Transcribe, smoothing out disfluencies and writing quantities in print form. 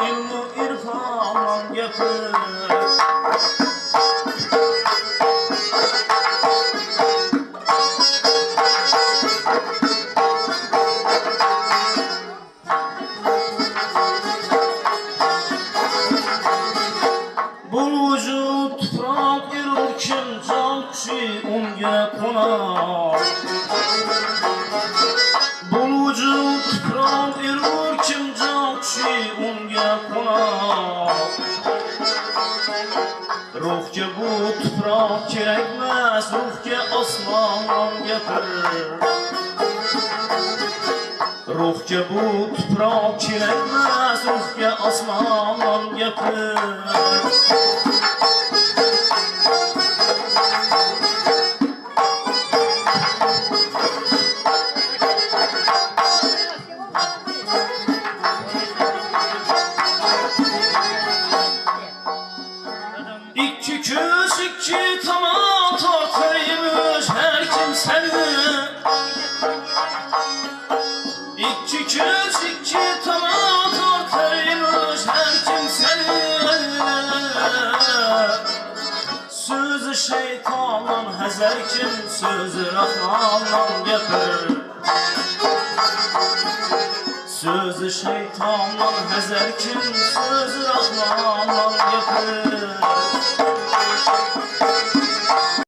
ilmu irfandan gepir. Bu vücut tupraq erur kim can kişi unga konar. Bu vücut tupraq erur kim can kişi unga konar. Ruhga bu tupraq kerakmas, ruhga osmondan gapir. Ruhga bu tupraq kerakmas, ruhga osmondan gapir. İki köz iki tamam tortaymış her kimseni. İki köz iki tamam tortaymış her kimseni. Sözü şeytandan həzər kim, sözü Rahmandan gepir. Sözü şeytandan həzər kim, sözü Rahmandan gepir.